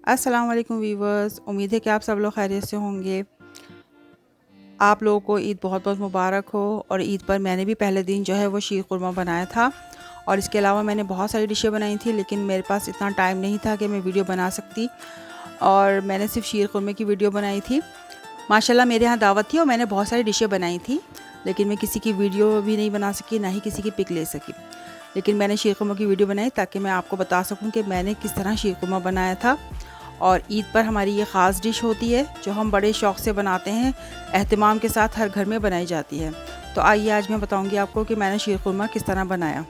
अस्सलाम वालेकुम वीवर्स, उम्मीद है कि आप सब लोग खैरियत से होंगे। आप लोगों को ईद बहुत बहुत मुबारक हो। और ईद पर मैंने भी पहले दिन जो है वो शीर कुरमा बनाया था और इसके अलावा मैंने बहुत सारी डिशें बनाई थी, लेकिन मेरे पास इतना टाइम नहीं था कि मैं वीडियो बना सकती और मैंने सिर्फ शीर कुरमे की वीडियो बनाई थी। माशाल्लाह मेरे यहाँ दावत थी और मैंने बहुत सारी डिशें बनाई थी, लेकिन मैं किसी की वीडियो भी नहीं बना सकी, ना ही किसी की पिक ले सकी। लेकिन मैंने शीर कुरमा की वीडियो बनाई ताकि मैं आपको बता सकूं कि मैंने किस तरह शीर कुरमा बनाया था। और ईद पर हमारी ये ख़ास डिश होती है जो हम बड़े शौक़ से बनाते हैं, एहतमाम के साथ हर घर में बनाई जाती है। तो आइए आज मैं बताऊंगी आपको कि मैंने शीर कुरमा किस तरह बनाया।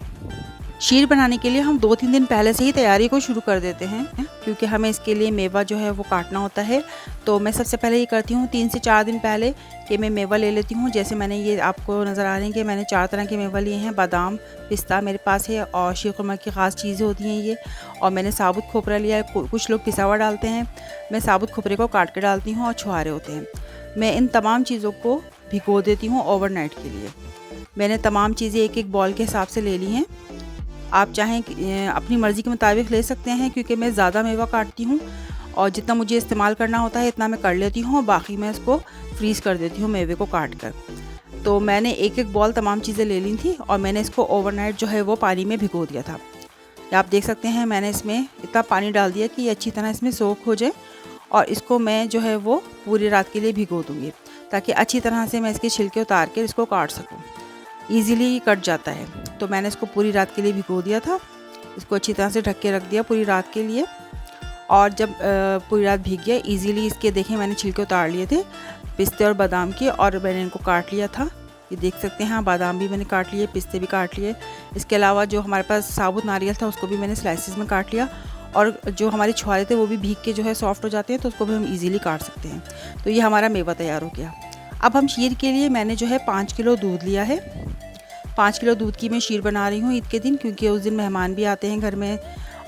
शीर बनाने के लिए हम 2-3 दिन पहले से ही तैयारी को शुरू कर देते हैं, क्योंकि हमें इसके लिए मेवा जो है वो काटना होता है। तो मैं सबसे पहले ये करती हूँ 3 से 4 दिन पहले कि मैं मेवा ले लेती हूँ। जैसे मैंने ये आपको नज़र आ रहे हैं कि मैंने 4 तरह के मेवा लिए हैं। बादाम, पिस्ता मेरे पास है और शीर कुरमा की ख़ास चीज़ें होती हैं ये। और मैंने साबुत खोपरा लिया है, कुछ लोग पिसा हुआ डालते हैं, मैं साबुत खोपरे को काट के डालती हूँ और छुहारे होते हैं। मैं इन तमाम चीज़ों को भिगो देती हूँ ओवरनाइट के लिए। मैंने तमाम चीज़ें एक एक बॉल के हिसाब से ले ली हैं। आप चाहें अपनी मर्ज़ी के मुताबिक ले सकते हैं, क्योंकि मैं ज़्यादा मेवा काटती हूँ और जितना मुझे इस्तेमाल करना होता है इतना मैं कर लेती हूँ और बाकी मैं इसको फ्रीज़ कर देती हूँ मेवे को काट कर। तो मैंने एक एक बॉल तमाम चीज़ें ले ली थी और मैंने इसको ओवरनाइट जो है वो पानी में भिगो दिया था। आप देख सकते हैं मैंने इसमें इतना पानी डाल दिया कि ये अच्छी तरह इसमें सोख हो जाए और इसको मैं जो है वो पूरी रात के लिए भिगो दूँगी, ताकि अच्छी तरह से मैं इसके छिलके उतार कर इसको काट सकूँ। ईज़िली कट जाता है। तो मैंने इसको पूरी रात के लिए भिगो दिया था। इसको अच्छी तरह से ढक के रख दिया पूरी रात के लिए। और जब पूरी रात भीग गया ईज़िली, इसके देखें मैंने छिलके उतार लिए थे पिस्ते और बादाम के और मैंने इनको काट लिया था। ये देख सकते हैं, बादाम भी मैंने काट लिए, पिस्ते भी काट लिए। इसके अलावा जो हमारे पास साबुत नारियल था उसको भी मैंने स्लाइसिस में काट लिया। और जो हमारे छुहारे थे वो भी भीग के जो है सॉफ्ट हो जाते हैं, तो उसको भी हम ईज़िली काट सकते हैं। तो ये हमारा मेवा तैयार हो गया। अब हम शीर के लिए मैंने जो है 5 किलो दूध लिया है। 5 किलो दूध की मैं शीर बना रही हूँ ईद के दिन, क्योंकि उस दिन मेहमान भी आते हैं घर में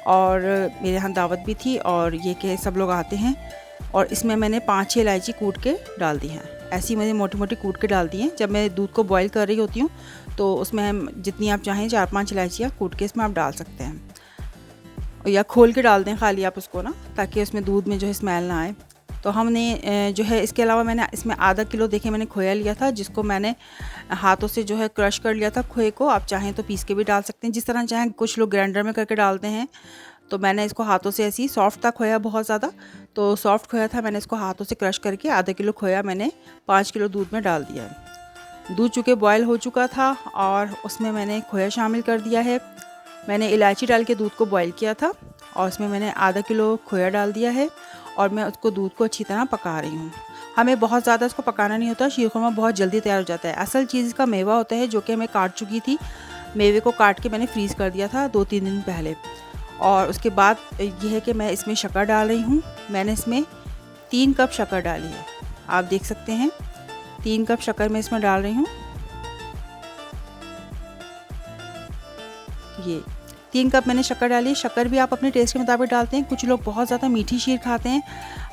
और मेरे यहाँ दावत भी थी और ये कि सब लोग आते हैं। और इसमें मैंने 5-6 इलायची कूट के डाल दी हैं। ऐसी मैंने मोटी मोटी कूट के डाल दी हैं। जब मैं दूध को बॉईल कर रही होती हूँ तो उसमें हम जितनी आप चाहें 4-5 इलायचियाँ कूट के इसमें आप डाल सकते हैं, या खोल के डाल दें खाली आप उसको ना, ताकि उसमें दूध में जो है स्मेल ना आए। तो हमने जो है इसके अलावा मैंने इसमें आधा किलो देखें मैंने खोया लिया था, जिसको मैंने हाथों से जो है क्रश कर लिया था खोए को। आप चाहें तो पीस के भी डाल सकते हैं, जिस तरह चाहें। कुछ लोग ग्राइंडर में करके डालते हैं, तो मैंने इसको हाथों से ऐसे ही, सॉफ्ट था खोया बहुत ज़्यादा, तो सॉफ्ट खोया था, मैंने इसको हाथों से क्रश करके आधा किलो खोया मैंने 5 किलो दूध में डाल दिया है। दूध चूँकि बॉयल हो चुका था और उसमें मैंने खोया शामिल कर दिया है। मैंने इलायची डाल के दूध को बॉयल किया था और उसमें मैंने आधा किलो खोया डाल दिया है और मैं उसको दूध को अच्छी तरह पका रही हूँ। हमें बहुत ज़्यादा इसको पकाना नहीं होता, शीर कुरमा बहुत जल्दी तैयार हो जाता है। असल चीज़ इसका मेवा होता है, जो कि मैं काट चुकी थी। मेवे को काट के मैंने फ्रीज़ कर दिया था 2-3 दिन पहले। और उसके बाद ये है कि मैं इसमें शक्कर डाल रही हूँ। मैंने इसमें 3 कप शक्कर डाली है। आप देख सकते हैं 3 कप शक्कर मैं इसमें डाल रही हूँ। ये 3 कप मैंने शक्कर डाली। शक्कर भी आप अपने टेस्ट के मुताबिक डालते हैं। कुछ लोग बहुत ज़्यादा मीठी शीर खाते हैं,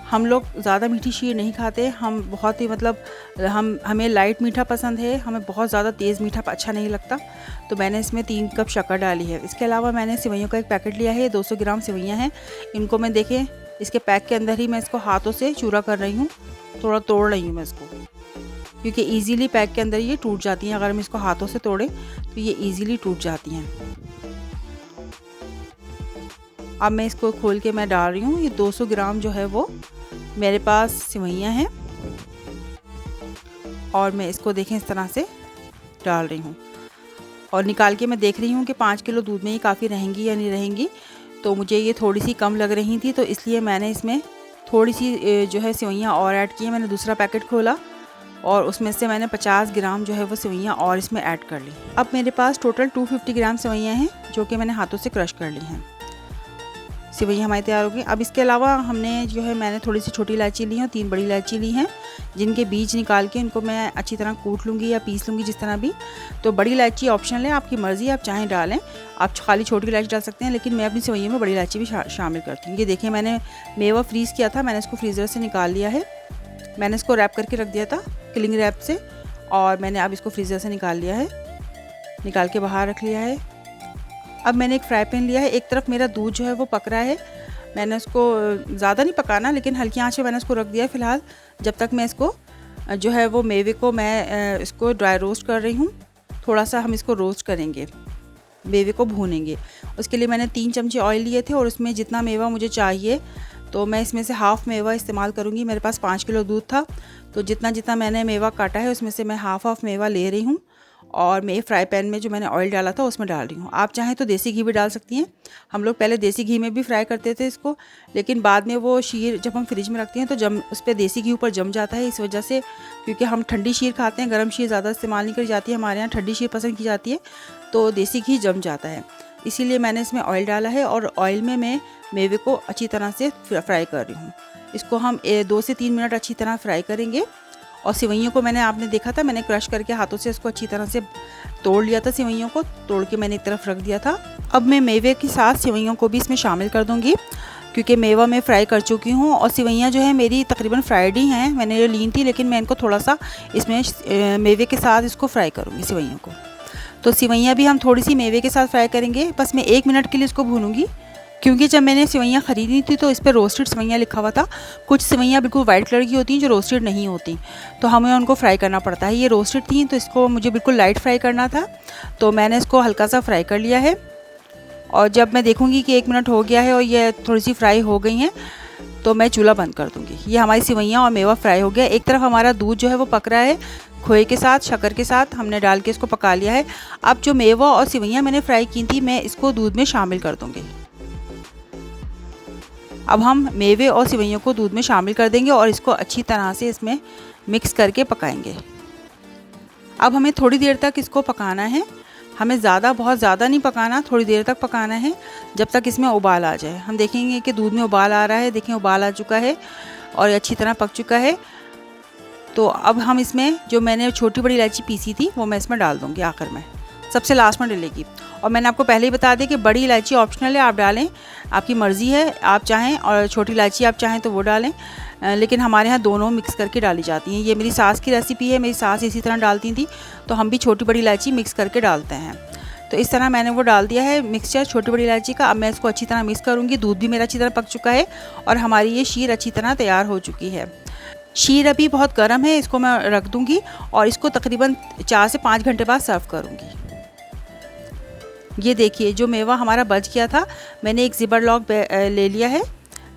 हम लोग ज़्यादा मीठी शीर नहीं खाते। हम बहुत ही हमें लाइट मीठा पसंद है, हमें बहुत ज़्यादा तेज़ मीठा अच्छा नहीं लगता। तो मैंने इसमें 3 कप शक्कर डाली है। इसके अलावा मैंने सेवइयों का एक पैकेट लिया है, 200 ग्राम सेवइयाँ हैं। इनको मैं देखें इसके पैक के अंदर ही मैं इसको हाथों से चूरा कर रही हूँ, थोड़ा तोड़ रही हूँ मैं इसको, क्योंकि ईज़िली पैक के अंदर ये टूट जाती हैं। अगर हम इसको हाथों से तोड़ें तो ये ईज़िली टूट जाती हैं। अब मैं इसको खोल के मैं डाल रही हूँ। ये 200 ग्राम जो है वो मेरे पास सेवइयाँ हैं और मैं इसको देखें इस तरह से डाल रही हूँ और निकाल के मैं देख रही हूँ कि 5 किलो दूध में ये काफ़ी रहेंगी या नहीं रहेंगी। तो मुझे ये थोड़ी सी कम लग रही थी, तो इसलिए मैंने इसमें थोड़ी सी जो है सेवइयाँ और ऐड की। मैंने दूसरा पैकेट खोला और उसमें से मैंने 50 ग्राम जो है वो सेवइयाँ और इसमें ऐड कर ली। अब मेरे पास टोटल 250 ग्राम सेवइयाँ हैं, जो कि मैंने हाथों से क्रश कर ली हैं। सेवइयाँ हमारी तैयार हो गई। अब इसके अलावा हमने जो है मैंने थोड़ी सी छोटी इलायची ली है, 3 बड़ी इलायची ली हैं, जिनके बीज निकाल के इनको मैं अच्छी तरह कूट लूँगी या पीस लूँगी, जिस तरह भी। तो बड़ी इलायची ऑप्शनल है, आपकी मर्ज़ी, आप चाहें डालें। आप खाली छोटी इलायची डाल सकते हैं, लेकिन मैं अपनी सेवइयों में बड़ी इलायची भी शामिल करती हूँ। ये देखिए मैंने मेवा फ्रीज़ किया था, मैंने इसको फ्रीज़र से निकाल लिया है। मैंने इसको रैप करके रख दिया था क्लिंग रैप से, और मैंने अब इसको फ्रीज़र से निकाल लिया है, निकाल के बाहर रख लिया है। अब मैंने एक फ्राई पैन लिया है। एक तरफ मेरा दूध जो है वो पक रहा है, मैंने उसको ज़्यादा नहीं पकाना, लेकिन हल्की आंच पे मैंने उसको रख दिया फ़िलहाल, जब तक मैं इसको जो है वो मेवे को मैं इसको ड्राई रोस्ट कर रही हूँ। थोड़ा सा हम इसको रोस्ट करेंगे, मेवे को भूनेंगे। उसके लिए मैंने 3 चमचे ऑयल लिए थे और उसमें जितना मेवा मुझे चाहिए तो मैं इसमें से हाफ़ मेवा इस्तेमाल करूँगी। मेरे पास 5 किलो दूध था, तो जितना जितना मैंने मेवा काटा है उसमें से मैं हाफ़ मेवा ले रही हूँ और मैं फ्राई पैन में जो मैंने ऑयल डाला था उसमें डाल रही हूँ। आप चाहें तो देसी घी भी डाल सकती हैं। हम लोग पहले देसी घी में भी फ्राई करते थे इसको, लेकिन बाद में वो शीर जब हम फ्रिज में रखते हैं तो उस पर देसी घी ऊपर जम जाता है, इस वजह से, क्योंकि हम ठंडी शीर खाते हैं, गर्म शीर ज़्यादा इस्तेमाल नहीं करी जाती है, हमारे यहाँ ठंडी शीर पसंद की जाती है, तो देसी घी जम जाता है। इसीलिए मैंने इसमें ऑयल डाला है और ऑयल में मैं मेवे को अच्छी तरह से फ्राई कर रही हूँ। इसको हम 2 से 3 मिनट अच्छी तरह फ्राई करेंगे। और सेवइयों को आपने देखा था, मैंने क्रश करके हाथों से इसको अच्छी तरह से तोड़ लिया था। सेवइयों को तोड़ के मैंने एक तरफ रख दिया था। अब मैं मेवे के साथ सेवइयों को भी इसमें शामिल कर दूँगी, क्योंकि मेवा मैं फ्राई कर चुकी हूँ और सेवइयाँ जो है मेरी तकरीबन फ्राइड ही हैं। मैंने ये लीन थी, लेकिन मैं इनको थोड़ा सा इसमें मेवे के साथ इसको फ्राई करूँगी सेवइयों को। तो सेवइयाँ भी हम थोड़ी सी मेवे के साथ फ्राई करेंगे, बस मैं 1 मिनट के लिए इसको भूनूंगी, क्योंकि जब मैंने सेवइयाँ ख़रीदी थी तो इस पर रोस्टेड सेवइयाँ लिखा हुआ था। कुछ सेवइयाँ बिल्कुल वाइट कलर की होती हैं जो रोस्टेड नहीं होती, तो हमें उनको फ्राई करना पड़ता है। ये रोस्टेड थी तो इसको मुझे बिल्कुल लाइट फ्राई करना था, तो मैंने इसको हल्का सा फ्राई कर लिया है। और जब मैं देखूँगी कि 1 मिनट हो गया है और ये थोड़ी सी फ्राई हो गई हैं, तो मैं चूल्हा बंद कर दूँगी। ये हमारी सेवइयाँ और मेवा फ्राई हो गया। एक तरफ हमारा दूध जो है वो पक रहा है, खोए के साथ, शक्कर के साथ हमने डाल के इसको पका लिया है। अब जो मेवा और सेवइयाँ मैंने फ्राई की थी, मैं इसको दूध में शामिल कर दूँगी। अब हम मेवे और सेवइयों को दूध में शामिल कर देंगे और इसको अच्छी तरह से इसमें मिक्स करके पकाएंगे। अब हमें थोड़ी देर तक इसको पकाना है। हमें बहुत ज़्यादा नहीं पकाना, थोड़ी देर तक पकाना है, जब तक इसमें उबाल आ जाए। हम देखेंगे कि दूध में उबाल आ रहा है। देखें, उबाल आ चुका है और अच्छी तरह पक चुका है। तो अब हम इसमें जो मैंने छोटी बड़ी इलायची पीसी थी वो मैं इसमें डाल दूँगी, आखिर में, सबसे लास्ट में डलेगी। और मैंने आपको पहले ही बता दिया कि बड़ी इलायची ऑप्शनल है, आप डालें, आपकी मर्ज़ी है, आप चाहें, और छोटी इलायची आप चाहें तो वो डालें, लेकिन हमारे यहाँ दोनों मिक्स करके डाली जाती हैं। ये मेरी सास की रेसिपी है, मेरी सास इसी तरह डालती थी, तो हम भी छोटी बड़ी इलायची मिक्स करके डालते हैं। तो इस तरह मैंने वो डाल दिया है मिक्सचर छोटी बड़ी इलायची का। अब मैं इसको अच्छी तरह मिक्स करूँगी। दूध भी मेरा अच्छी तरह पक चुका है और हमारी ये शीर अच्छी तरह तैयार हो चुकी है। शीर अभी बहुत गर्म है, इसको मैं रख दूँगी और इसको तकरीबन 4 से 5 घंटे बाद सर्व करूँगी। ये देखिए, जो मेवा हमारा बच गया था, मैंने एक ज़िपर लॉक ले लिया है,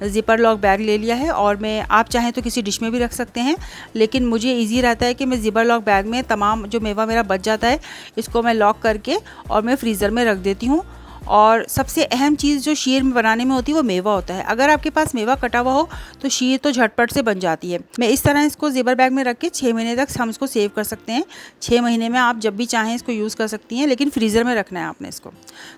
ज़िपर लॉक बैग ले लिया है, और मैं, आप चाहें तो किसी डिश में भी रख सकते हैं, लेकिन मुझे इजी रहता है कि मैं ज़िपर लॉक बैग में तमाम जो मेवा मेरा बच जाता है इसको मैं लॉक करके और मैं फ्रीज़र में रख देती हूँ। और सबसे अहम चीज़ जो शीर में बनाने में होती है वो मेवा होता है। अगर आपके पास मेवा कटा हुआ हो तो शीर तो झटपट से बन जाती है। मैं इस तरह इसको ज़िपर बैग में रख के 6 महीने तक हम इसको सेव कर सकते हैं। 6 महीने में आप जब भी चाहें इसको यूज़ कर सकती हैं, लेकिन फ्रीज़र में रखना है आपने इसको।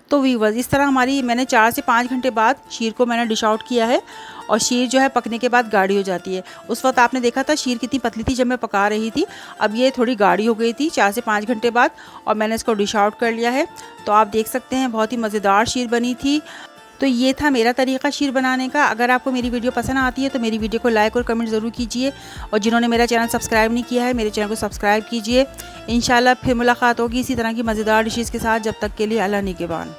तो व्यूअर्स, इस तरह हमारी, मैंने 4 से 5 घंटे बाद शीर को मैंने डिश आउट किया है और शीर जो है पकने के बाद गाढ़ी हो जाती है। उस वक्त आपने देखा था शीर कितनी पतली थी जब मैं पका रही थी, अब ये थोड़ी गाढ़ी हो गई थी 4 से 5 घंटे बाद, और मैंने इसको डिश आउट कर लिया है। तो आप देख सकते हैं बहुत ही मज़ेदार शीर बनी थी। तो ये था मेरा तरीका शीर बनाने का। अगर आपको मेरी वीडियो पसंद आती है तो मेरी वीडियो को लाइक और कमेंट ज़रूर कीजिए, और जिन्होंने मेरा चैनल सब्सक्राइब नहीं किया है, मेरे चैनल को सब्सक्राइब कीजिए। इंशाल्लाह फिर मुलाकात होगी इसी तरह की मज़ेदार डिशेज़ के साथ। जब तक के लिए अल्लाह निगहबान।